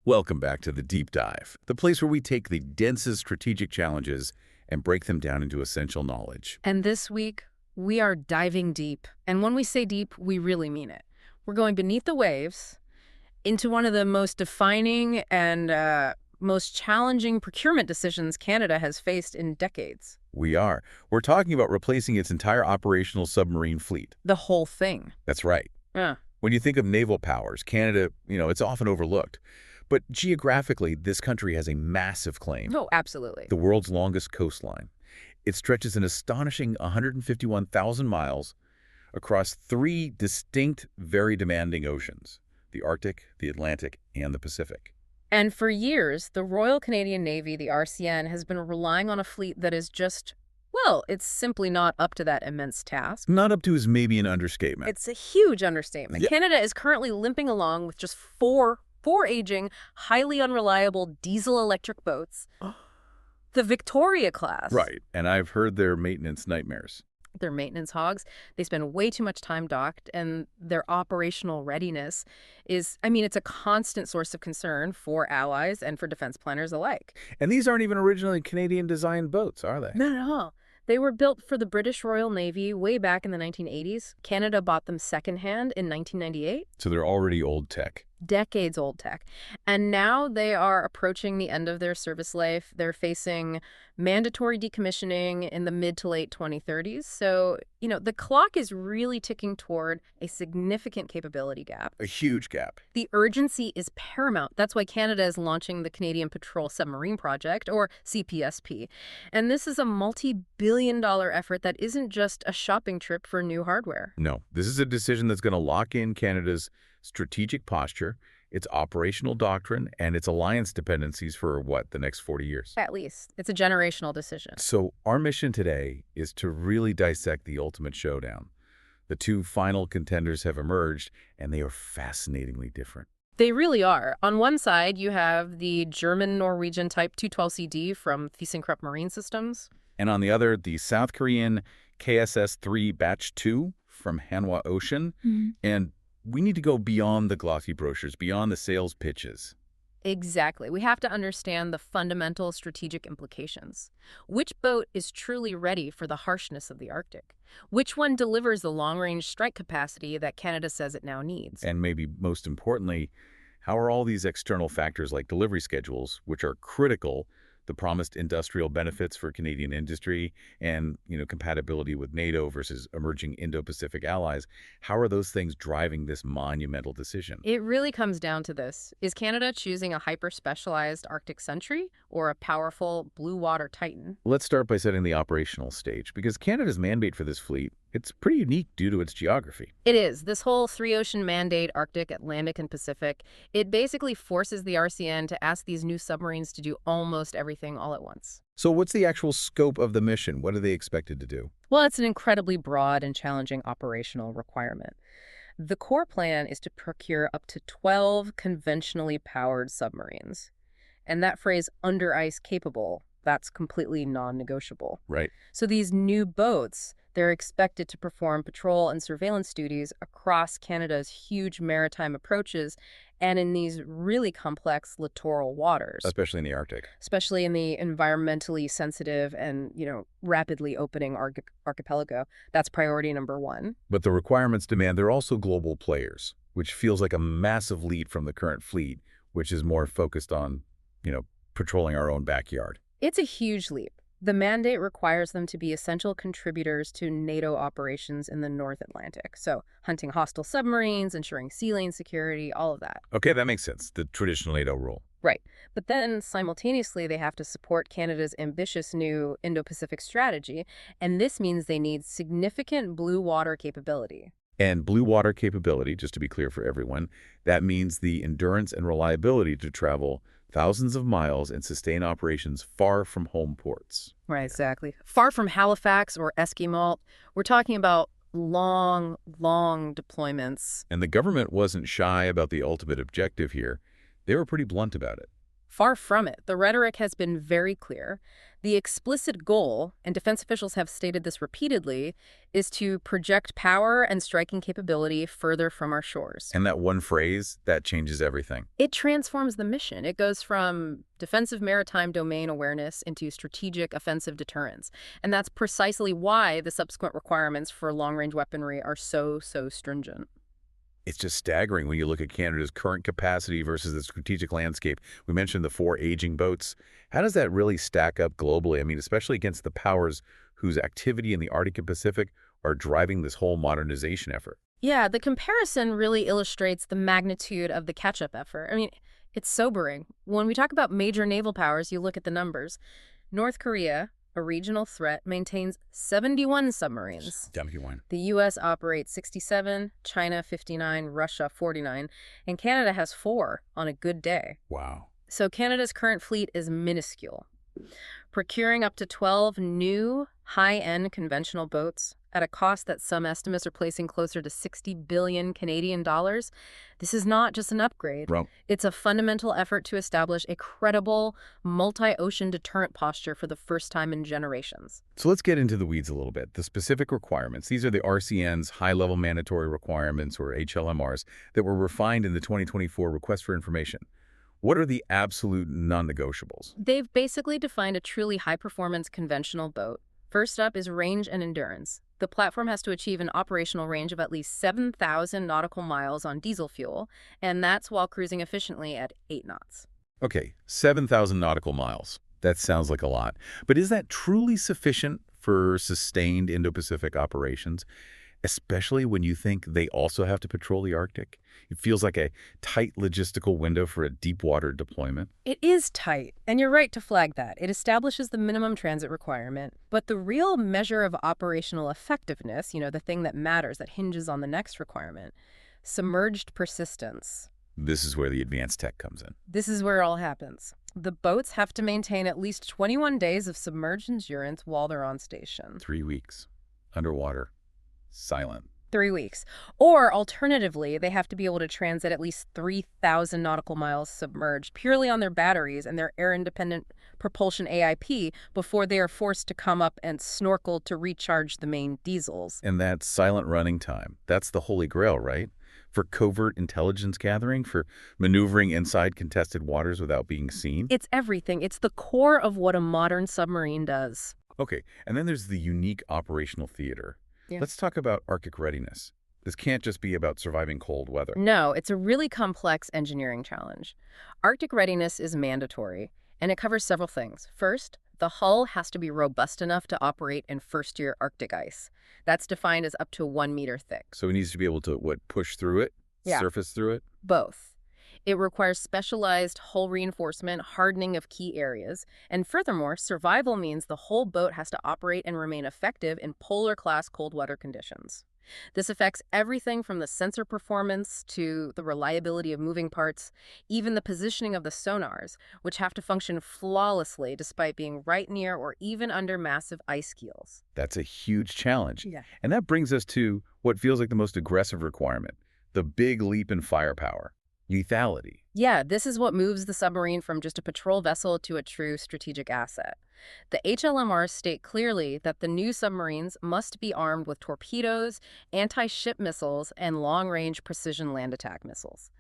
Welcome back to the Deep Dive, the place where we take the densest strategic challenges and break them down into essential knowledge. And this week, we are diving deep. And when we say deep, we really mean it. We're going beneath the waves into one of the most defining and most challenging procurement decisions Canada has faced in decades. We are. We're talking about replacing its entire operational submarine fleet. The whole thing. That's right. Yeah. When you think of naval powers, Canada, it's often overlooked. But geographically, this country has a massive claim. Oh, absolutely. The world's longest coastline. It stretches an astonishing 151,000 miles across three distinct, very demanding oceans: the Arctic, the Atlantic, and the Pacific. And for years, the Royal Canadian Navy, the RCN, has been relying on a fleet that is just, well, it's simply not up to that immense task. Not up to is maybe an understatement. It's a huge understatement. Yeah. Canada is currently limping along with just four aging, highly unreliable diesel-electric boats. The Victoria class. Right, and I've heard their maintenance nightmares. They're maintenance hogs. They spend way too much time docked, and their operational readiness is, it's a constant source of concern for allies and for defense planners alike. And these aren't even originally Canadian-designed boats, are they? Not at all. They were built for the British Royal Navy way back in the 1980s. Canada bought them secondhand in 1998. So they're already old tech. Decades old tech. And now they are approaching the end of their service life. They're facing mandatory decommissioning in the mid to late 2030s. So, the clock is really ticking toward a significant capability gap. A huge gap. The urgency is paramount. That's why Canada is launching the Canadian Patrol Submarine Project, or CPSP. And this is a multi-billion-dollar effort that isn't just a shopping trip for new hardware. No, this is a decision that's going to lock in Canada's strategic posture, its operational doctrine, and its alliance dependencies for, the next 40 years? At least. It's a generational decision. So our mission today is to really dissect the ultimate showdown. The two final contenders have emerged, and they are fascinatingly different. They really are. On one side, you have the German-Norwegian Type 212CD from ThyssenKrupp Marine Systems. And on the other, the South Korean KSS-III Batch 2 from Hanwha Ocean. And we need to go beyond the glossy brochures, beyond the sales pitches. Exactly. We have to understand the fundamental strategic implications. Which boat is truly ready for the harshness of the Arctic? Which one delivers the long-range strike capacity that Canada says it now needs? And maybe most importantly, how are all these external factors like delivery schedules, which are critical, the promised industrial benefits for Canadian industry, and compatibility with NATO versus emerging Indo-Pacific allies, how are those things driving this monumental decision? It really comes down to this. Is Canada choosing a hyper-specialized Arctic Sentry or a powerful blue water Titan? Let's start by setting the operational stage, because Canada's mandate for this fleet, it's pretty unique due to its geography. It is. This whole three-ocean mandate, Arctic, Atlantic, and Pacific, it basically forces the RCN to ask these new submarines to do almost everything all at once. So what's the actual scope of the mission? What are they expected to do? Well, it's an incredibly broad and challenging operational requirement. The core plan is to procure up to 12 conventionally powered submarines. And that phrase, under ice capable, that's completely non-negotiable. Right. So these new boats, they're expected to perform patrol and surveillance duties across Canada's huge maritime approaches and in these really complex littoral waters. Especially in the Arctic. Especially in the environmentally sensitive and, rapidly opening archipelago. That's priority number one. But the requirements demand they're also global players, which feels like a massive lead from the current fleet, which is more focused on, patrolling our own backyard. It's a huge leap. The mandate requires them to be essential contributors to NATO operations in the North Atlantic. So hunting hostile submarines, ensuring sea lane security, all of that. Okay, that makes sense. The traditional NATO rule. Right. But then simultaneously, they have to support Canada's ambitious new Indo-Pacific strategy. And this means they need significant blue water capability. And blue water capability, just to be clear for everyone, that means the endurance and reliability to travel thousands of miles and sustain operations far from home ports. Right, exactly. Far from Halifax or Esquimalt, we're talking about long deployments. And the government wasn't shy about the ultimate objective here. They were pretty blunt about it. Far from it. The rhetoric has been very clear. The explicit goal, and defense officials have stated this repeatedly, is to project power and striking capability further from our shores. And that one phrase, that changes everything. It transforms the mission. It goes from defensive maritime domain awareness into strategic offensive deterrence. And that's precisely why the subsequent requirements for long-range weaponry are so stringent. It's just staggering when you look at Canada's current capacity versus the strategic landscape. We mentioned the 4 aging boats. How does that really stack up globally? I mean, especially against the powers whose activity in the Arctic and Pacific are driving this whole modernization effort. Yeah, the comparison really illustrates the magnitude of the catch-up effort. I mean, it's sobering. When we talk about major naval powers, you look at the numbers. North Korea, a regional threat, maintains 71 submarines. 71. The U.S. operates 67, China 59, Russia 49, and Canada has 4 on a good day. Wow. So Canada's current fleet is minuscule. Procuring up to 12 new high-end conventional boats at a cost that some estimates are placing closer to 60 billion Canadian dollars, this is not just an upgrade. Well, It's a fundamental effort to establish a credible multi-ocean deterrent posture for the first time in generations. so let's get into the weeds a little bit. The specific requirements. These are the RCN's high-level mandatory requirements, or HLMRs, that were refined in the 2024 Request for Information. What are the absolute non-negotiables? They've basically defined a truly high-performance conventional boat. First up is range and endurance. The platform has to achieve an operational range of at least 7,000 nautical miles on diesel fuel, and that's while cruising efficiently at 8 knots. Okay, 7,000 nautical miles. That sounds like a lot. But is that truly sufficient for sustained Indo-Pacific operations, especially when you think they also have to patrol the Arctic? It feels like a tight logistical window for a deep-water deployment. It is tight, and you're right to flag that. It establishes the minimum transit requirement. But the real measure of operational effectiveness, the thing that matters, that hinges on the next requirement, submerged persistence. This is where the advanced tech comes in. This is where it all happens. The boats have to maintain at least 21 days of submerged endurance while they're on station. 3 weeks. Underwater. Silent. 3 weeks. Or, alternatively, they have to be able to transit at least 3,000 nautical miles submerged purely on their batteries and their air-independent propulsion AIP before they are forced to come up and snorkel to recharge the main diesels. And that silent running time, that's the holy grail, right? For covert intelligence gathering, for maneuvering inside contested waters without being seen? It's everything. It's the core of what a modern submarine does. Okay, and then there's the unique operational theater. Yeah. Let's talk about Arctic readiness. This can't just be about surviving cold weather. No, it's a really complex engineering challenge. Arctic readiness is mandatory, and it covers several things. First, the hull has to be robust enough to operate in first-year Arctic ice. That's defined as up to 1 meter thick. So it needs to be able to, push through it? Yeah. Surface through it? Both. It requires specialized hull reinforcement, hardening of key areas, and furthermore, survival means the whole boat has to operate and remain effective in polar-class cold weather conditions. This affects everything from the sensor performance to the reliability of moving parts, even the positioning of the sonars, which have to function flawlessly despite being right near or even under massive ice keels. That's a huge challenge. Yeah. And that brings us to what feels like the most aggressive requirement, the big leap in firepower. Lethality. Yeah, this is what moves the submarine from just a patrol vessel to a true strategic asset. The HLMRs state clearly that the new submarines must be armed with torpedoes, anti-ship missiles, and long-range precision land attack missiles.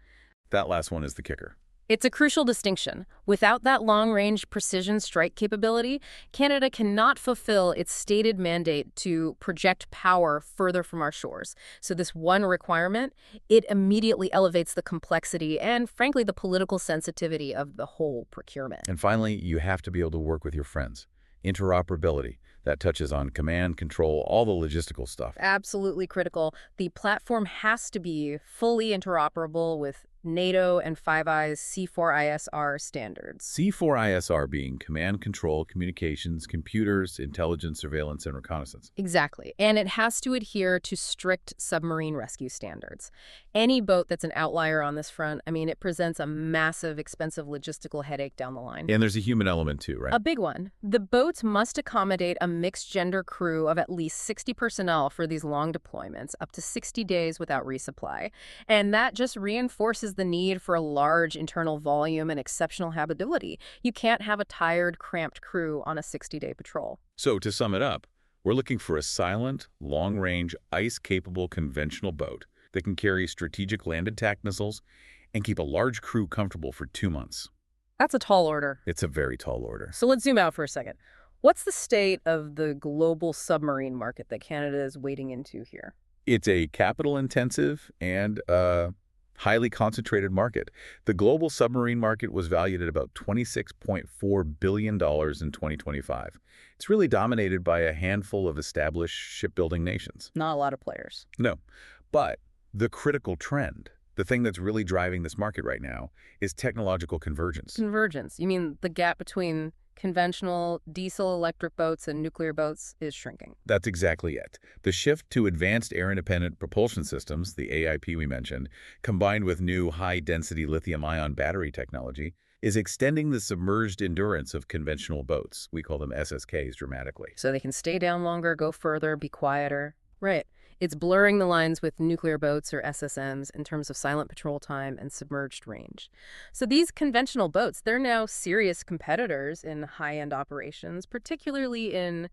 That last one is the kicker. It's a crucial distinction. Without that long-range precision strike capability, Canada cannot fulfill its stated mandate to project power further from our shores. So this one requirement, it immediately elevates the complexity and, frankly, the political sensitivity of the whole procurement. And finally, you have to be able to work with your friends. Interoperability. That touches on command, control, all the logistical stuff. Absolutely critical. The platform has to be fully interoperable with NATO and Five Eyes C4ISR standards. C4ISR being command, control, communications, computers, intelligence, surveillance, and reconnaissance. Exactly. And it has to adhere to strict submarine rescue standards. Any boat that's an outlier on this front, it presents a massive, expensive logistical headache down the line. And there's a human element too, right? A big one. The boats must accommodate a mixed-gender crew of at least 60 personnel for these long deployments, up to 60 days without resupply. And that just reinforces the need for a large internal volume and exceptional habitability. You can't have a tired, cramped crew on a 60-day patrol. So to sum it up, we're looking for a silent, long-range, ice-capable conventional boat that can carry strategic land attack missiles and keep a large crew comfortable for 2 months. That's a tall order. It's a very tall order. So let's zoom out for a second. What's the state of the global submarine market that Canada is wading into here? It's a capital-intensive and highly concentrated market. The global submarine market was valued at about $26.4 billion in 2025. It's really dominated by a handful of established shipbuilding nations. Not a lot of players. No, but the critical trend, the thing that's really driving this market right now, is technological convergence. Convergence. You mean the gap between conventional diesel-electric boats and nuclear boats is shrinking? That's exactly it. The shift to advanced air-independent propulsion systems, the AIP we mentioned, combined with new high-density lithium-ion battery technology, is extending the submerged endurance of conventional boats, we call them SSKs, dramatically. So they can stay down longer, go further, be quieter. Right. It's blurring the lines with nuclear boats or SSMs in terms of silent patrol time and submerged range. So these conventional boats, they're now serious competitors in high-end operations, particularly in,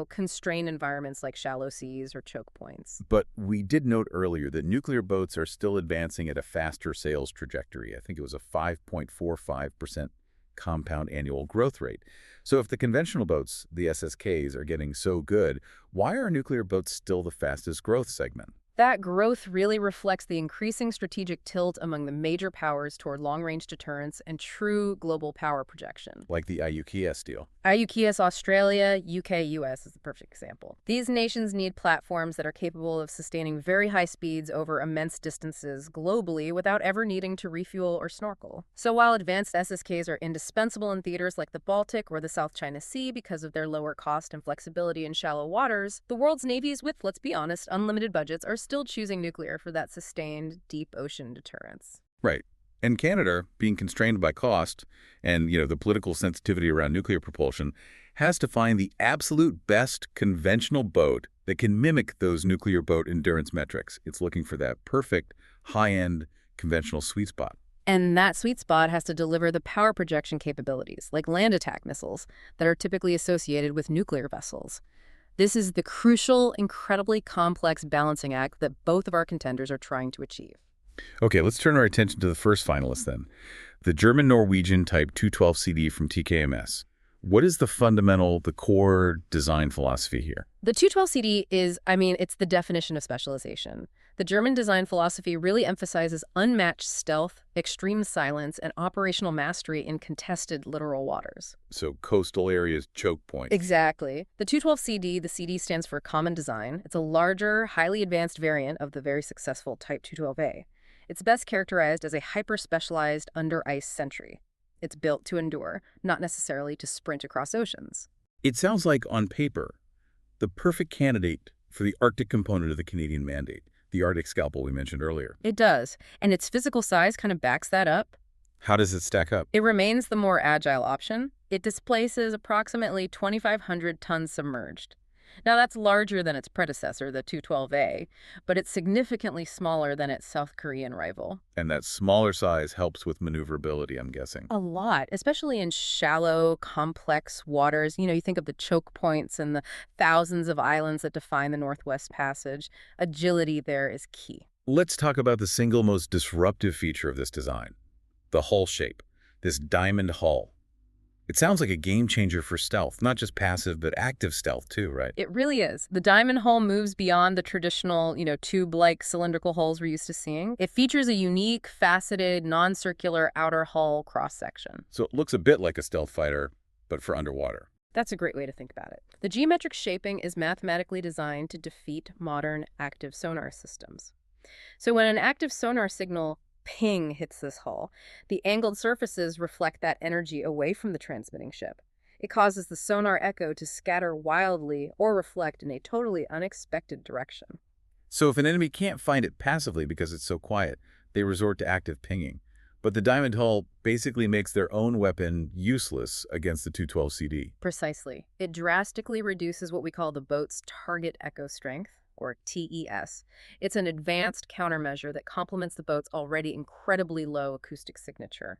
constrained environments like shallow seas or choke points. But we did note earlier that nuclear boats are still advancing at a faster sales trajectory. I think it was a 5.45% compound annual growth rate. So if the conventional boats, the SSKs, are getting so good, why are nuclear boats still the fastest growth segment? That growth really reflects the increasing strategic tilt among the major powers toward long-range deterrence and true global power projection. Like the IUKS deal. IUKS Australia, UK, US is the perfect example. These nations need platforms that are capable of sustaining very high speeds over immense distances globally without ever needing to refuel or snorkel. So while advanced SSKs are indispensable in theaters like the Baltic or the South China Sea because of their lower cost and flexibility in shallow waters, the world's navies with, let's be honest, unlimited budgets are still choosing nuclear for that sustained, deep ocean deterrence. Right. And Canada, being constrained by cost and, the political sensitivity around nuclear propulsion, has to find the absolute best conventional boat that can mimic those nuclear boat endurance metrics. It's looking for that perfect, high-end, conventional sweet spot. And that sweet spot has to deliver the power projection capabilities, like land attack missiles, that are typically associated with nuclear vessels. This is the crucial, incredibly complex balancing act that both of our contenders are trying to achieve. Okay, let's turn our attention to the first finalist then. The German-Norwegian Type 212CD from TKMS. What is the core design philosophy here? The 212CD is, it's the definition of specialization. The German design philosophy really emphasizes unmatched stealth, extreme silence, and operational mastery in contested littoral waters. So coastal areas, choke points. Exactly. The 212CD, the CD stands for Common Design. It's a larger, highly advanced variant of the very successful Type 212A. It's best characterized as a hyper-specialized under-ice sentry. It's built to endure, not necessarily to sprint across oceans. It sounds like, on paper, the perfect candidate for the Arctic component of the Canadian mandate, the Arctic scalpel we mentioned earlier. It does, and its physical size kind of backs that up. How does it stack up? It remains the more agile option. It displaces approximately 2,500 tons submerged. Now, that's larger than its predecessor, the 212A, but it's significantly smaller than its South Korean rival. And that smaller size helps with maneuverability, I'm guessing. A lot, especially in shallow, complex waters. You think of the choke points and the thousands of islands that define the Northwest Passage. Agility there is key. Let's talk about the single most disruptive feature of this design, the hull shape, this diamond hull. It sounds like a game changer for stealth, not just passive, but active stealth too, right? It really is. The diamond hull moves beyond the traditional, tube-like cylindrical hulls we're used to seeing. It features a unique, faceted, non-circular outer hull cross-section. So it looks a bit like a stealth fighter, but for underwater. That's a great way to think about it. The geometric shaping is mathematically designed to defeat modern active sonar systems. So when an active sonar signal ping hits this hull, the angled surfaces reflect that energy away from the transmitting ship. It causes the sonar echo to scatter wildly or reflect in a totally unexpected direction. So if an enemy can't find it passively because it's so quiet, they resort to active pinging. But the diamond hull basically makes their own weapon useless against the 212CD. Precisely. It drastically reduces what we call the boat's target echo strength. or TES. It's an advanced countermeasure that complements the boat's already incredibly low acoustic signature.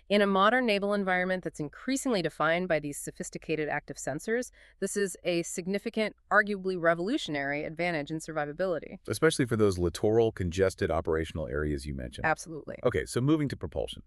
In a modern naval environment that's increasingly defined by these sophisticated active sensors, this is a significant, arguably revolutionary advantage in survivability. Especially for those littoral, congested operational areas you mentioned. Absolutely. Okay, so moving to propulsion.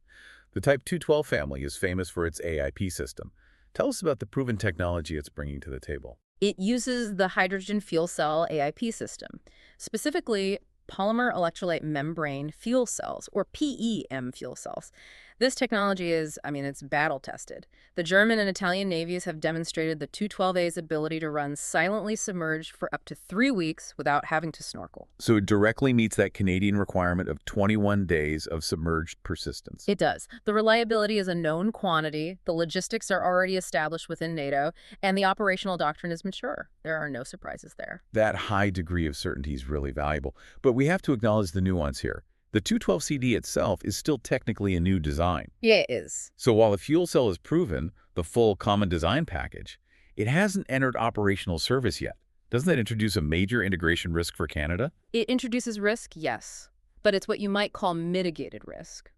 The Type 212 family is famous for its AIP system. Tell us about the proven technology it's bringing to the table. It uses the hydrogen fuel cell AIP system, specifically polymer electrolyte membrane fuel cells, or PEM fuel cells. This technology is, it's battle tested. The German and Italian navies have demonstrated the 212A's ability to run silently submerged for up to 3 weeks without having to snorkel. So it directly meets that Canadian requirement of 21 days of submerged persistence. It does. The reliability is a known quantity, the logistics are already established within NATO, and the operational doctrine is mature. There are no surprises there. That high degree of certainty is really valuable. But we have to acknowledge the nuance here. The 212CD itself is still technically a new design. Yeah, it is. So while the fuel cell is proven, the full common design package, it hasn't entered operational service yet. Doesn't that introduce a major integration risk for Canada? It introduces risk, yes, but it's what you might call mitigated risk.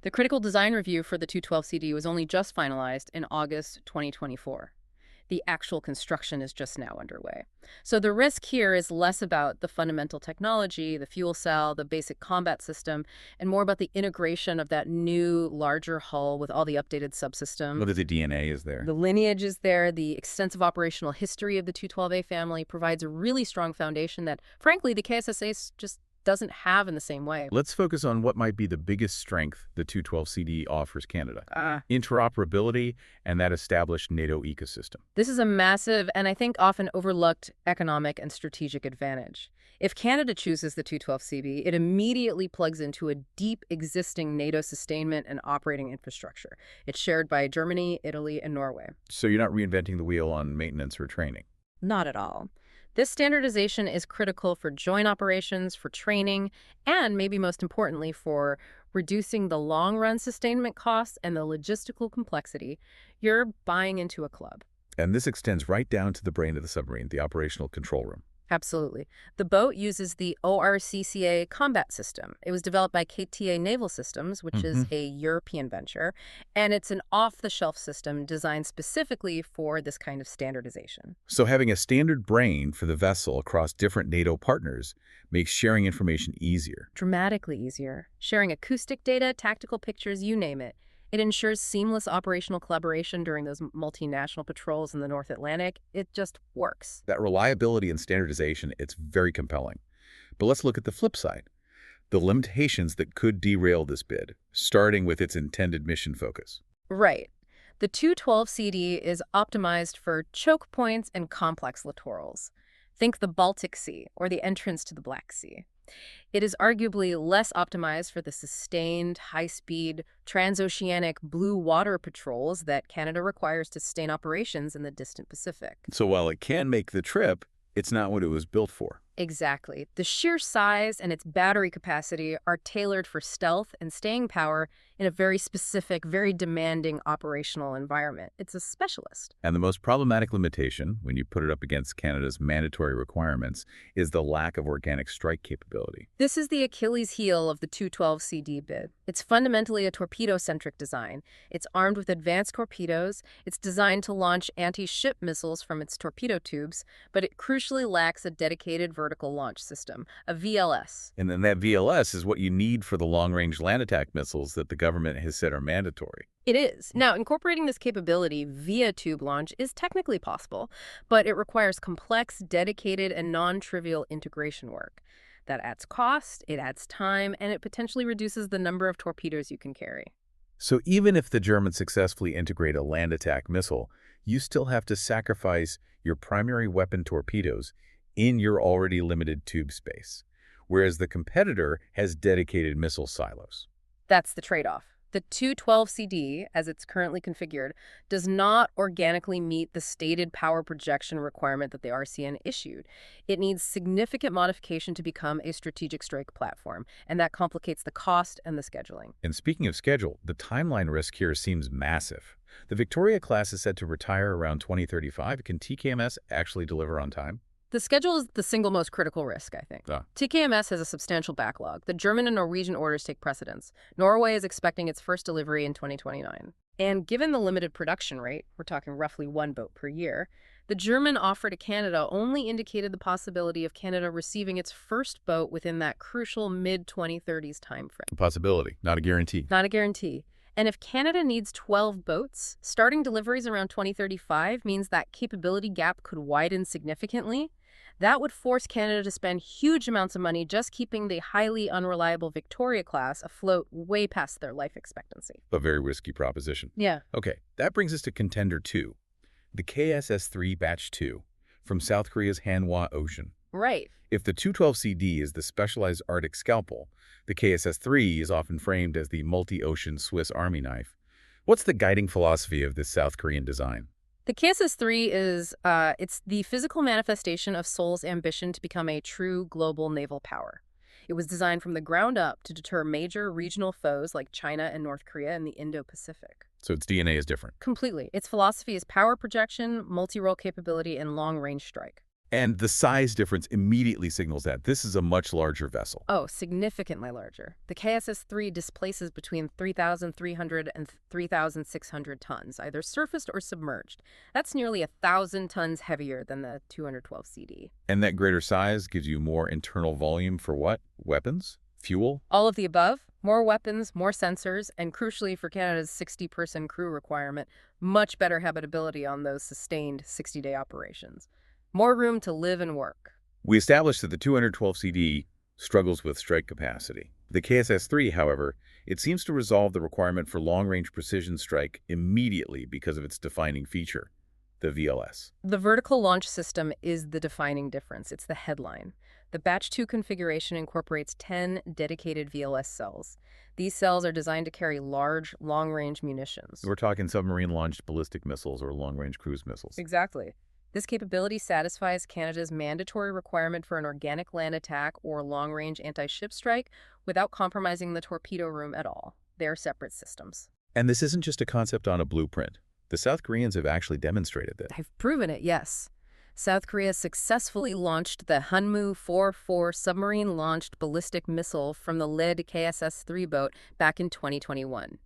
The critical design review for the 212CD was only just finalized in August 2024. The actual construction is just now underway. So the risk here is less about the fundamental technology, the fuel cell, the basic combat system, and more about the integration of that new, larger hull with all the updated subsystems. Whether the DNA is there. The lineage is there. The extensive operational history of the 212A family provides a really strong foundation that, frankly, the KSSA just doesn't have in the same way. Let's focus on what might be the biggest strength the 212CD offers Canada. Interoperability and that established NATO ecosystem. This is a massive and I think often overlooked economic and strategic advantage. If Canada chooses the 212CB, it immediately plugs into a deep existing NATO sustainment and operating infrastructure. It's shared by Germany, Italy, and Norway. So you're not reinventing the wheel on maintenance or training. Not at all. This standardization is critical for joint operations, for training, and maybe most importantly, for reducing the long-run sustainment costs and the logistical complexity. You're buying into a club. And this extends right down to the brain of the submarine, the operational control room. Absolutely. The boat uses the ORCCA combat system. It was developed by KTA Naval Systems, which is a European venture, and it's an off-the-shelf system designed specifically for this kind of standardization. So having a standard brain for the vessel across different NATO partners makes sharing information easier. Dramatically easier. Sharing acoustic data, tactical pictures, you name it. It ensures seamless operational collaboration during those multinational patrols in the North Atlantic. It just works. That reliability and standardization, it's very compelling. But let's look at the flip side. The limitations that could derail this bid, starting with its intended mission focus. Right. The 212CD is optimized for choke points and complex littorals. Think the Baltic Sea or the entrance to the Black Sea. It is arguably less optimized for the sustained, high-speed, transoceanic blue water patrols that Canada requires to sustain operations in the distant Pacific. So while it can make the trip, it's not what it was built for. Exactly. The sheer size and its battery capacity are tailored for stealth and staying power in a very specific, very demanding operational environment. It's a specialist. And the most problematic limitation, when you put it up against Canada's mandatory requirements, is the lack of organic strike capability. This is the Achilles heel of the 212CD bid. It's fundamentally a torpedo-centric design. It's armed with advanced torpedoes. It's designed to launch anti-ship missiles from its torpedo tubes, but it crucially lacks a dedicated vertical launch system, a VLS. And then that VLS is what you need for the long-range land attack missiles that the government has said are mandatory. It is. Now, incorporating this capability via tube launch is technically possible, but it requires complex, dedicated, and non-trivial integration work. That adds cost, it adds time, and it potentially reduces the number of torpedoes you can carry. So even if the Germans successfully integrate a land attack missile, you still have to sacrifice your primary weapon torpedoes in your already limited tube space, whereas the competitor has dedicated missile silos. That's the trade-off. The 212CD, as it's currently configured, does not organically meet the stated power projection requirement that the RCN issued. It needs significant modification to become a strategic strike platform, and that complicates the cost and the scheduling. And speaking of schedule, the timeline risk here seems massive. The Victoria class is set to retire around 2035. Can TKMS actually deliver on time? The schedule is the single most critical risk, I think. Ah. TKMS has a substantial backlog. The German and Norwegian orders take precedence. Norway is expecting its first delivery in 2029. And given the limited production rate, we're talking roughly one boat per year, the German offer to Canada only indicated the possibility of Canada receiving its first boat within that crucial mid-2030s timeframe. A possibility, not a guarantee. Not a guarantee. And if Canada needs 12 boats, starting deliveries around 2035 means that capability gap could widen significantly. That would force Canada to spend huge amounts of money just keeping the highly unreliable Victoria class afloat way past their life expectancy. A very risky proposition. Yeah. Okay, that brings us to Contender 2, the KSS-III Batch 2, from South Korea's Hanwha Ocean. Right. If the 212CD is the specialized Arctic scalpel, the KSS-III is often framed as the multi-ocean Swiss Army knife. What's the guiding philosophy of this South Korean design? The KSS-III is it's the physical manifestation of Seoul's ambition to become a true global naval power. It was designed from the ground up to deter major regional foes like China and North Korea in the Indo-Pacific. So its DNA is different. Completely. Its philosophy is power projection, multi-role capability, and long-range strike. And the size difference immediately signals that this is a much larger vessel. Oh, significantly larger. The KSS-III displaces between 3,300 and 3,600 tons, either surfaced or submerged. That's nearly 1,000 tons heavier than the 212 CD. And that greater size gives you more internal volume for what? Weapons? Fuel? All of the above, more weapons, more sensors, and crucially for Canada's 60-person crew requirement, much better habitability on those sustained 60-day operations. More room to live and work. We established that the 212 CD struggles with strike capacity. The KSS-III, however, it seems to resolve the requirement for long-range precision strike immediately because of its defining feature, the VLS. The vertical launch system is the defining difference. It's the headline. The Batch 2 configuration incorporates 10 dedicated VLS cells. These cells are designed to carry large, long-range munitions. We're talking submarine-launched ballistic missiles or long-range cruise missiles. Exactly. This capability satisfies Canada's mandatory requirement for an organic land attack or long-range anti-ship strike without compromising the torpedo room at all. They're separate systems. And this isn't just a concept on a blueprint. The South Koreans have actually demonstrated that. They've proven it, yes. South Korea successfully launched the Hanmu-44 submarine-launched ballistic missile from the lead KSS-III boat back in 2021.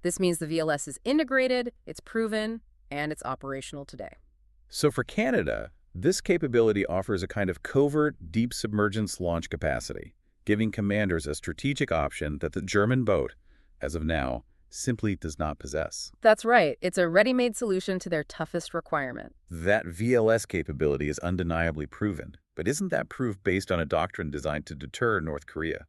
This means the VLS is integrated, it's proven, and it's operational today. So for Canada, this capability offers a kind of covert deep submergence launch capacity, giving commanders a strategic option that the German boat, as of now, simply does not possess. That's right. It's a ready-made solution to their toughest requirement. That VLS capability is undeniably proven, but isn't that proof based on a doctrine designed to deter North Korea?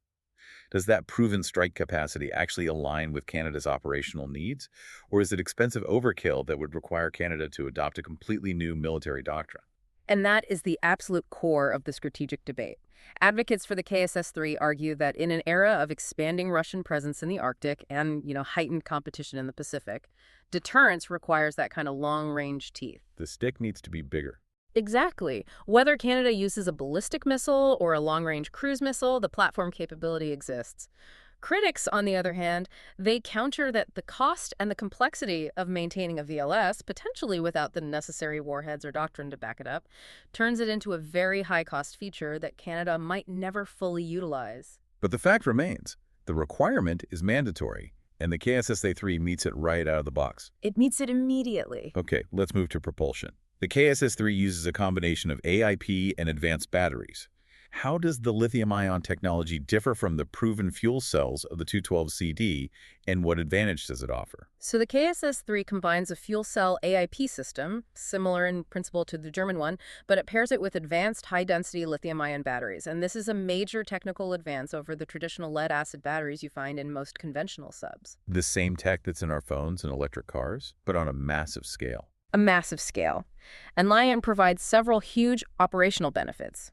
Does that proven strike capacity actually align with Canada's operational needs? Or is it expensive overkill that would require Canada to adopt a completely new military doctrine? And that is the absolute core of the strategic debate. Advocates for the KSS-III argue that in an era of expanding Russian presence in the Arctic and, heightened competition in the Pacific, deterrence requires that kind of long-range teeth. The stick needs to be bigger. Exactly. Whether Canada uses a ballistic missile or a long-range cruise missile, the platform capability exists. Critics, on the other hand, they counter that the cost and the complexity of maintaining a VLS, potentially without the necessary warheads or doctrine to back it up, turns it into a very high-cost feature that Canada might never fully utilize. But the fact remains, the requirement is mandatory, and the KSS-III meets it right out of the box. It meets it immediately. Okay, let's move to propulsion. The KSS-III uses a combination of AIP and advanced batteries. How does the lithium-ion technology differ from the proven fuel cells of the 212CD, and what advantage does it offer? So the KSS-III combines a fuel cell AIP system, similar in principle to the German one, but it pairs it with advanced high-density lithium-ion batteries. And this is a major technical advance over the traditional lead-acid batteries you find in most conventional subs. The same tech that's in our phones and electric cars, but on a massive scale. A massive scale. And Lion provides several huge operational benefits.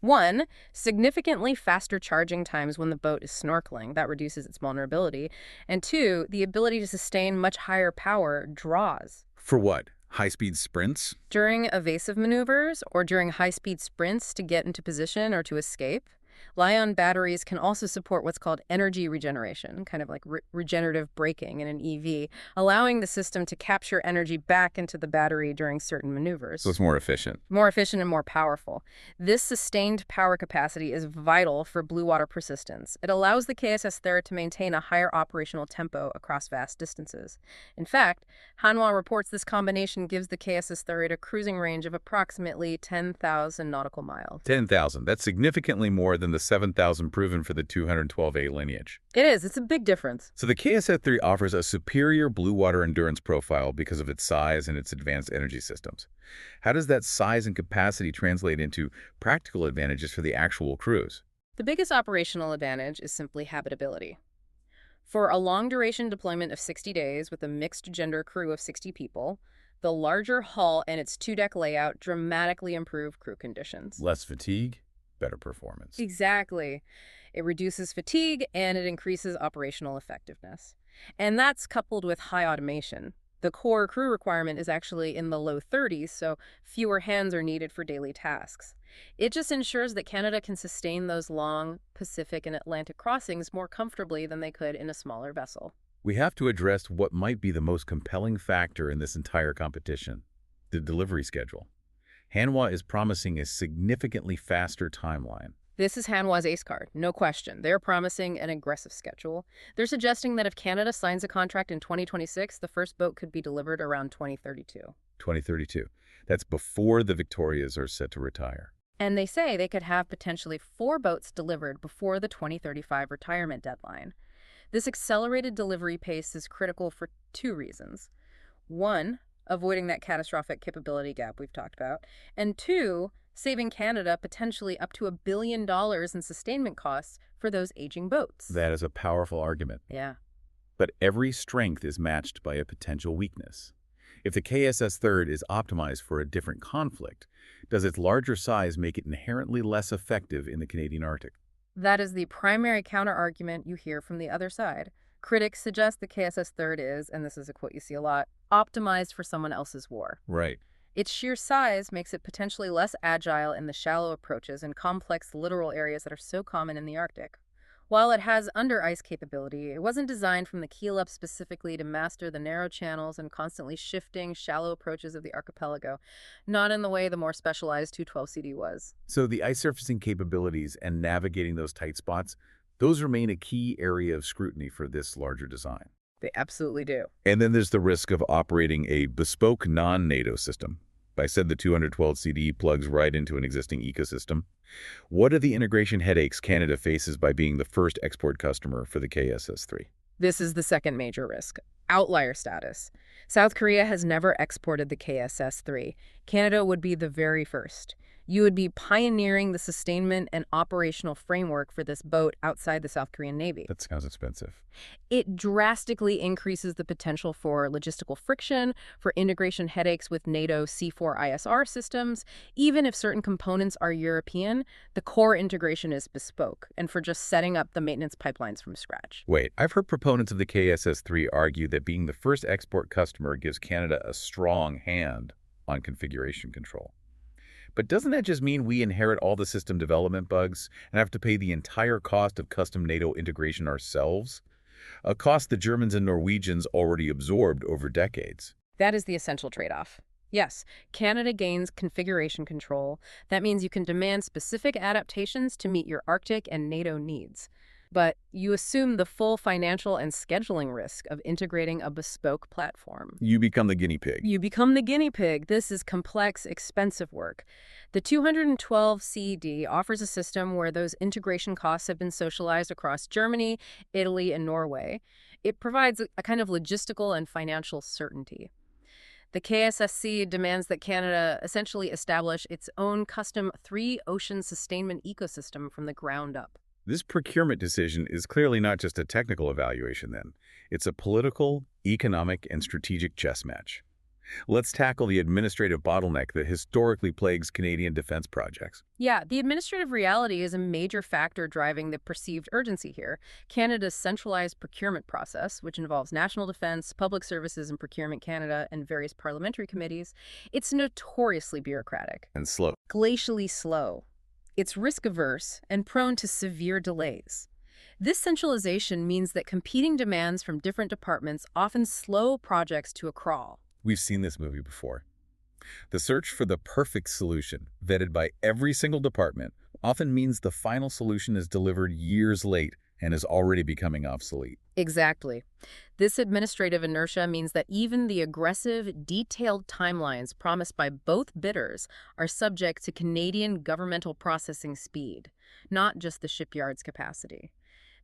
One, significantly faster charging times when the boat is snorkeling. That reduces its vulnerability. And two, the ability to sustain much higher power draws. For what? High-speed sprints? During evasive maneuvers or during high-speed sprints to get into position or to escape. Li-ion batteries can also support what's called energy regeneration, kind of like regenerative braking in an EV, allowing the system to capture energy back into the battery during certain So maneuvers. it's more efficient. More efficient and more powerful. This sustained power capacity is vital for blue water persistence. It allows the KSS-III to maintain a higher operational tempo across vast distances. In fact, Hanwha reports this combination gives the KSS-III a cruising range of approximately 10,000 nautical miles. 10,000. That's significantly more than the 7,000 proven for the 212A lineage. It is. It's a big difference. So the KSS-III offers a superior blue water endurance profile because of its size and its advanced energy systems. How does that size and capacity translate into practical advantages for the actual cruise? The biggest operational advantage is simply habitability. For a long-duration deployment of 60 days with a mixed-gender crew of 60 people, the larger hull and its two-deck layout dramatically improve crew conditions. Less fatigue, better performance. Exactly. It reduces fatigue and it increases operational effectiveness. And that's coupled with high automation. The core crew requirement is actually in the low 30s, so fewer hands are needed for daily tasks. It just ensures that Canada can sustain those long Pacific and Atlantic crossings more comfortably than they could in a smaller vessel. We have to address what might be the most compelling factor in this entire competition, the delivery schedule. Hanwha is promising a significantly faster timeline. This is Hanwha's ace card, no question. They're promising an aggressive schedule. They're suggesting that if Canada signs a contract in 2026, the first boat could be delivered around 2032. 2032. That's before the Victorias are set to retire. And they say they could have potentially 4 boats delivered before the 2035 retirement deadline. This accelerated delivery pace is critical for 2 reasons. 1, avoiding that catastrophic capability gap we've talked about, and 2, saving Canada potentially up to $1 billion in sustainment costs for those aging boats. That is a powerful argument. Yeah. But every strength is matched by a potential weakness. If the KSS-III is optimized for a different conflict, does its larger size make it inherently less effective in the Canadian Arctic? That is the primary counterargument you hear from the other side. Critics suggest the KSS-III is, and this is a quote you see a lot, optimized for someone else's war. Right. Its sheer size makes it potentially less agile in the shallow approaches and complex littoral areas that are so common in the Arctic. While it has under-ice capability, it wasn't designed from the keel up specifically to master the narrow channels and constantly shifting, shallow approaches of the archipelago, not in the way the more specialized 212CD was. So the ice surfacing capabilities and navigating those tight spots, those remain a key area of scrutiny for this larger design. They absolutely do. And then there's the risk of operating a bespoke non-NATO system. I said the 212CD plugs right into an existing ecosystem. What are the integration headaches Canada faces by being the first export customer for the KSS-III? This is the second major risk. Outlier status. South Korea has never exported the KSS-III. Canada would be the very first. You would be pioneering the sustainment and operational framework for this boat outside the South Korean Navy. That sounds expensive. It drastically increases the potential for logistical friction, for integration headaches with NATO C4ISR systems. Even if certain components are European, the core integration is bespoke, and for just setting up the maintenance pipelines from scratch. Wait, I've heard proponents of the KSS-III argue that being the first export customer gives Canada a strong hand on configuration control. But doesn't that just mean we inherit all the system development bugs and have to pay the entire cost of custom NATO integration ourselves? A cost the Germans and Norwegians already absorbed over decades. That is the essential trade-off. Yes, Canada gains configuration control. That means you can demand specific adaptations to meet your Arctic and NATO needs. But you assume the full financial and scheduling risk of integrating a bespoke platform. You become the guinea pig. You become the guinea pig. This is complex, expensive work. The 212 CED offers a system where those integration costs have been socialized across Germany, Italy, and Norway. It provides a kind of logistical and financial certainty. The KSSC demands that Canada essentially establish its own custom 3-ocean sustainment ecosystem from the ground up. This procurement decision is clearly not just a technical evaluation then. It's a political, economic, and strategic chess match. Let's tackle the administrative bottleneck that historically plagues Canadian defense projects. Yeah, the administrative reality is a major factor driving the perceived urgency here. Canada's centralized procurement process, which involves National Defense, Public Services and Procurement Canada, and various parliamentary committees, it's notoriously bureaucratic. And slow. Glacially slow. It's risk-averse and prone to severe delays. This centralization means that competing demands from different departments often slow projects to a crawl. We've seen this movie before. The search for the perfect solution, vetted by every single department, often means the final solution is delivered years late and is already becoming obsolete. Exactly. This administrative inertia means that even the aggressive, detailed timelines promised by both bidders are subject to Canadian governmental processing speed, not just the shipyard's capacity.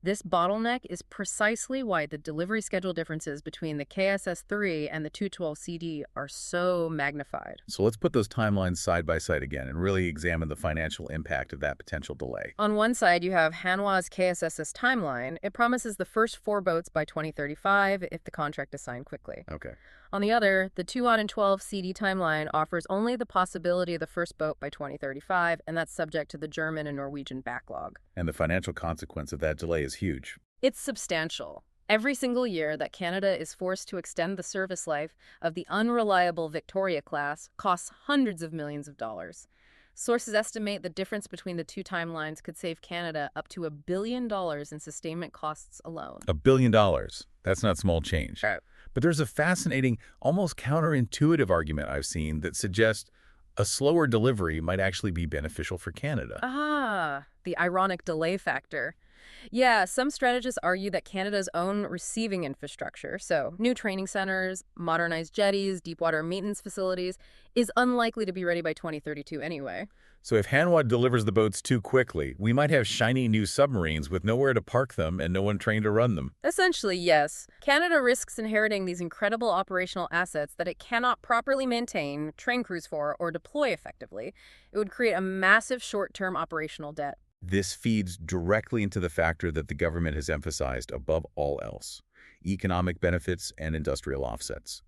This bottleneck is precisely why the delivery schedule differences between the KSS-III and the 212CD are so magnified. So let's put those timelines side by side again and really examine the financial impact of that potential delay. On one side, you have Hanwha's KSS's timeline. It promises the first 4 boats by 2035 if the contract is signed quickly. Okay. On the other, the 212 CD timeline offers only the possibility of the first boat by 2035, and that's subject to the German and Norwegian backlog. And the financial consequence of that delay is huge. It's substantial. Every single year that Canada is forced to extend the service life of the unreliable Victoria class costs hundreds of millions of dollars. Sources estimate the difference between the two timelines could save Canada up to $1 billion in sustainment costs alone. $1 billion. That's not small change. Right. But there's a fascinating, almost counterintuitive argument I've seen that suggests a slower delivery might actually be beneficial for Canada. Ah, the ironic delay factor. Yeah, some strategists argue that Canada's own receiving infrastructure, so new training centers, modernized jetties, deepwater maintenance facilities, is unlikely to be ready by 2032 anyway. So if Hanwha delivers the boats too quickly, we might have shiny new submarines with nowhere to park them and no one trained to run them. Essentially, yes. Canada risks inheriting these incredible operational assets that it cannot properly maintain, train crews for, or deploy effectively. It would create a massive short-term operational debt. This feeds directly into the factor that the government has emphasized above all else: economic benefits and industrial offsets.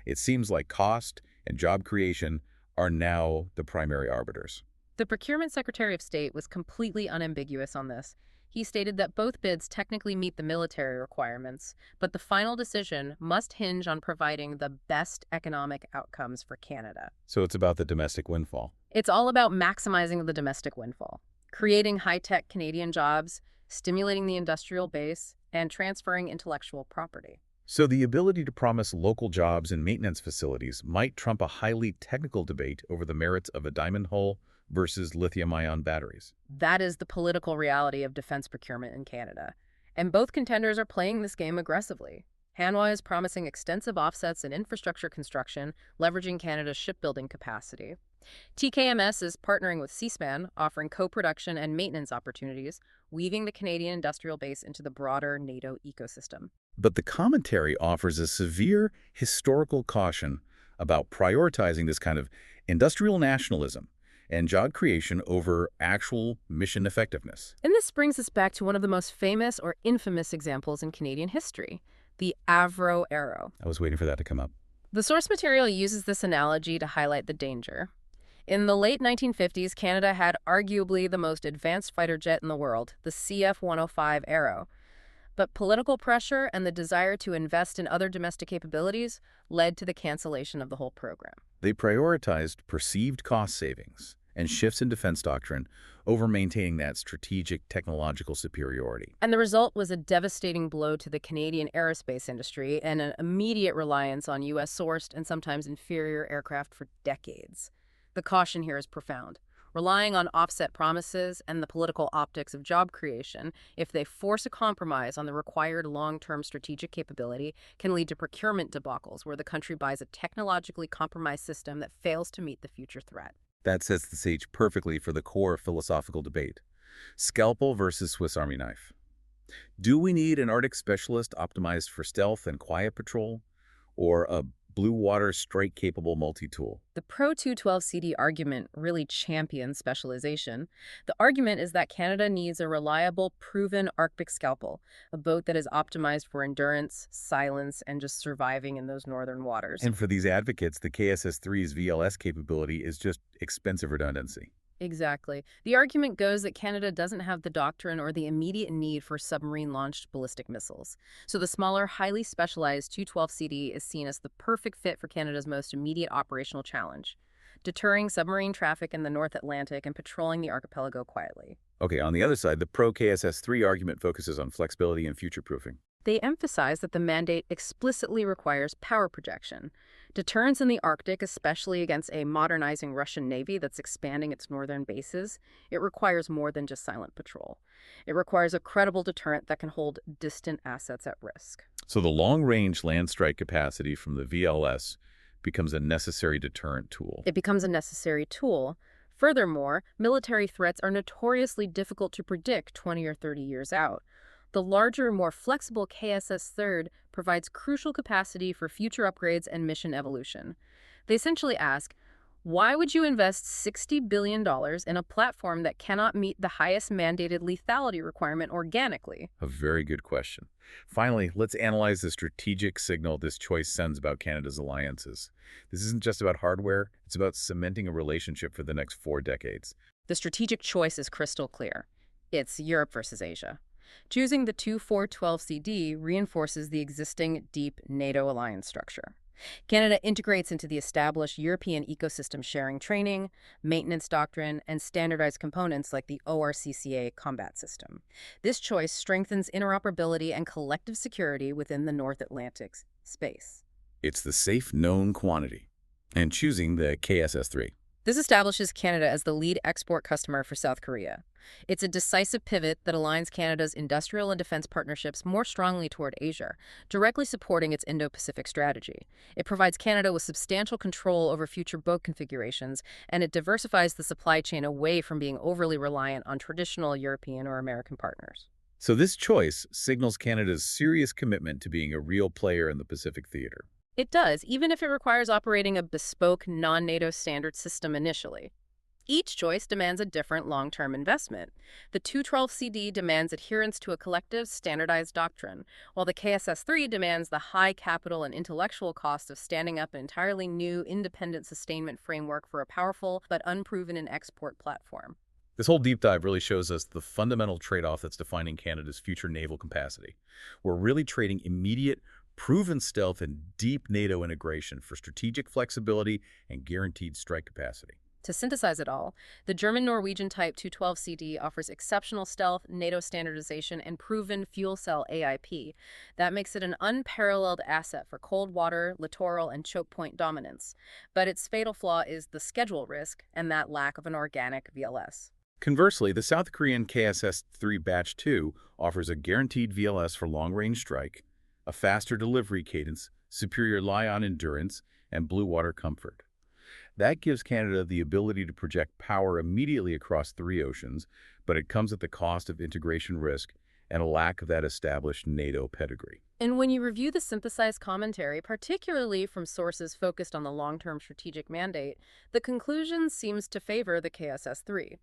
It seems like cost and job creation are now the primary arbiters. The Procurement Secretary of State was completely unambiguous on this. He stated that both bids technically meet the military requirements, but the final decision must hinge on providing the best economic outcomes for Canada. So it's about the domestic windfall. It's all about maximizing the domestic windfall, creating high-tech Canadian jobs, stimulating the industrial base, and transferring intellectual property. So the ability to promise local jobs and maintenance facilities might trump a highly technical debate over the merits of a diamond hull versus lithium-ion batteries. That is the political reality of defense procurement in Canada. And both contenders are playing this game aggressively. Hanwha is promising extensive offsets in infrastructure construction, leveraging Canada's shipbuilding capacity. TKMS is partnering with Seaspan, offering co-production and maintenance opportunities, weaving the Canadian industrial base into the broader NATO ecosystem. But the commentary offers a severe historical caution about prioritizing this kind of industrial nationalism and job creation over actual mission effectiveness. And this brings us back to one of the most famous or infamous examples in Canadian history, the Avro Arrow. I was waiting for that to come up. The source material uses this analogy to highlight the danger. In the late 1950s, Canada had arguably the most advanced fighter jet in the world, the CF-105 Arrow. But political pressure and the desire to invest in other domestic capabilities led to the cancellation of the whole program. They prioritized perceived cost savings and shifts in defense doctrine over maintaining that strategic technological superiority. And the result was a devastating blow to the Canadian aerospace industry and an immediate reliance on U.S.-sourced and sometimes inferior aircraft for decades. The caution here is profound. Relying on offset promises and the political optics of job creation, if they force a compromise on the required long-term strategic capability, can lead to procurement debacles where the country buys a technologically compromised system that fails to meet the future threat. That sets the stage perfectly for the core philosophical debate: scalpel versus Swiss Army knife. Do we need an Arctic specialist optimized for stealth and quiet patrol, or a blue water strike-capable multi-tool? The pro-212CD argument really champions specialization. The argument is that Canada needs a reliable, proven Arctic scalpel, a boat that is optimized for endurance, silence, and just surviving in those northern waters. And for these advocates, the KSS-III's VLS capability is just expensive redundancy. Exactly. The argument goes that Canada doesn't have the doctrine or the immediate need for submarine-launched ballistic missiles. So the smaller, highly specialized 212CD is seen as the perfect fit for Canada's most immediate operational challenge. deterring submarine traffic in the North Atlantic and patrolling the archipelago quietly. Okay, on the other side, the pro-KSS-III argument focuses on flexibility and future-proofing. They emphasize that the mandate explicitly requires power projection. Deterrence in the Arctic, especially against a modernizing Russian Navy that's expanding its northern bases, it requires more than just silent patrol. It requires a credible deterrent that can hold distant assets at risk. So the long-range land strike capacity from the VLS becomes a necessary deterrent tool. It becomes a necessary tool. Furthermore, military threats are notoriously difficult to predict 20 or 30 years out. The larger, more flexible KSS-III provides crucial capacity for future upgrades and mission evolution. They essentially ask, why would you invest $60 billion in a platform that cannot meet the highest mandated lethality requirement organically? A very good question. Finally, let's analyze the strategic signal this choice sends about Canada's alliances. This isn't just about hardware, it's about cementing a relationship for the next 4 decades. The strategic choice is crystal clear. It's Europe versus Asia. Choosing the 2-4-12 reinforces the existing deep NATO alliance structure. Canada integrates into the established European ecosystem sharing training, maintenance doctrine, and standardized components like the ORCCA combat system. This choice strengthens interoperability and collective security within the North Atlantic space. It's the safe known quantity. And choosing the KSS-III. This establishes Canada as the lead export customer for South Korea. It's a decisive pivot that aligns Canada's industrial and defense partnerships more strongly toward Asia, directly supporting its Indo-Pacific strategy. It provides Canada with substantial control over future boat configurations, and it diversifies the supply chain away from being overly reliant on traditional European or American partners. So this choice signals Canada's serious commitment to being a real player in the Pacific theater. It does, even if it requires operating a bespoke, non-NATO standard system initially. Each choice demands a different long-term investment. The 212CD demands adherence to a collective, standardized doctrine, while the KSS-III demands the high capital and intellectual cost of standing up an entirely new, independent sustainment framework for a powerful but unproven and export platform. This whole deep dive really shows us the fundamental trade-off that's defining Canada's future naval capacity. We're really trading immediate, proven stealth and deep NATO integration for strategic flexibility and guaranteed strike capacity. To synthesize it all, the German-Norwegian Type 212CD offers exceptional stealth, NATO standardization, and proven fuel cell AIP. That makes it an unparalleled asset for cold water, littoral, and choke point dominance. But its fatal flaw is the schedule risk and that lack of an organic VLS. Conversely, the South Korean KSS-III Batch 2 offers a guaranteed VLS for long-range strike, a faster delivery cadence, superior lie-on endurance, and blue water comfort. That gives Canada the ability to project power immediately across 3 oceans, but it comes at the cost of integration risk and a lack of that established NATO pedigree. And when you review the synthesized commentary, particularly from sources focused on the long-term strategic mandate, the conclusion seems to favor the KSS-III.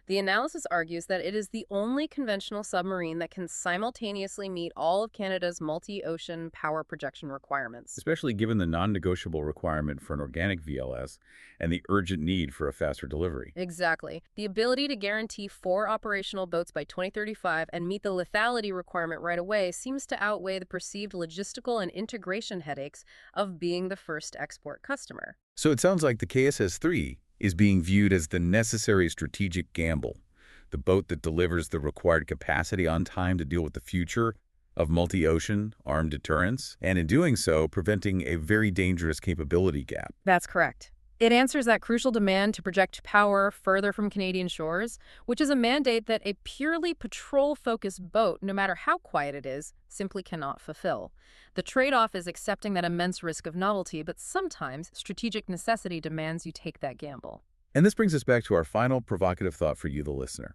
The analysis argues that it is the only conventional submarine that can simultaneously meet all of Canada's multi-ocean power projection requirements. Especially given the non-negotiable requirement for an organic VLS and the urgent need for a faster delivery. Exactly. The ability to guarantee 4 operational boats by 2035 and meet the lethality requirement right away seems to outweigh the perceived logistical and integration headaches of being the first export customer. So it sounds like the KSS-III is being viewed as the necessary strategic gamble, the boat that delivers the required capacity on time to deal with the future of multi-ocean armed deterrence, and in doing so, preventing a very dangerous capability gap. That's correct. It answers that crucial demand to project power further from Canadian shores, which is a mandate that a purely patrol-focused boat, no matter how quiet it is, simply cannot fulfill. The trade-off is accepting that immense risk of novelty, but sometimes strategic necessity demands you take that gamble. And this brings us back to our final provocative thought for you, the listener.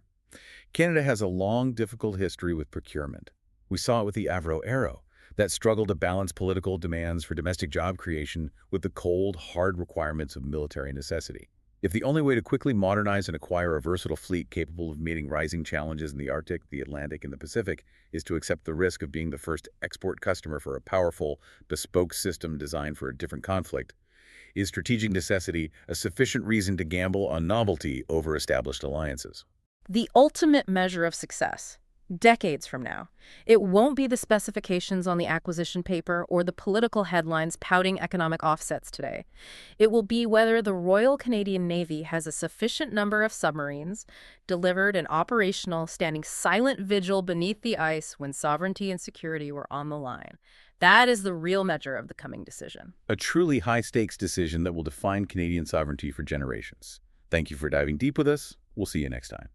Canada has a long, difficult history with procurement. We saw it with the Avro Arrow, that struggle to balance political demands for domestic job creation with the cold, hard requirements of military necessity. If the only way to quickly modernize and acquire a versatile fleet capable of meeting rising challenges in the Arctic, the Atlantic, and the Pacific is to accept the risk of being the first export customer for a powerful, bespoke system designed for a different conflict, is strategic necessity a sufficient reason to gamble on novelty over established alliances? The ultimate measure of success. decades from now. It won't be the specifications on the acquisition paper or the political headlines pouting economic offsets today. It will be whether the Royal Canadian Navy has a sufficient number of submarines, delivered and operational, standing silent vigil beneath the ice when sovereignty and security were on the line. That is the real measure of the coming decision. A truly high-stakes decision that will define Canadian sovereignty for generations. Thank you for diving deep with us. We'll see you next time.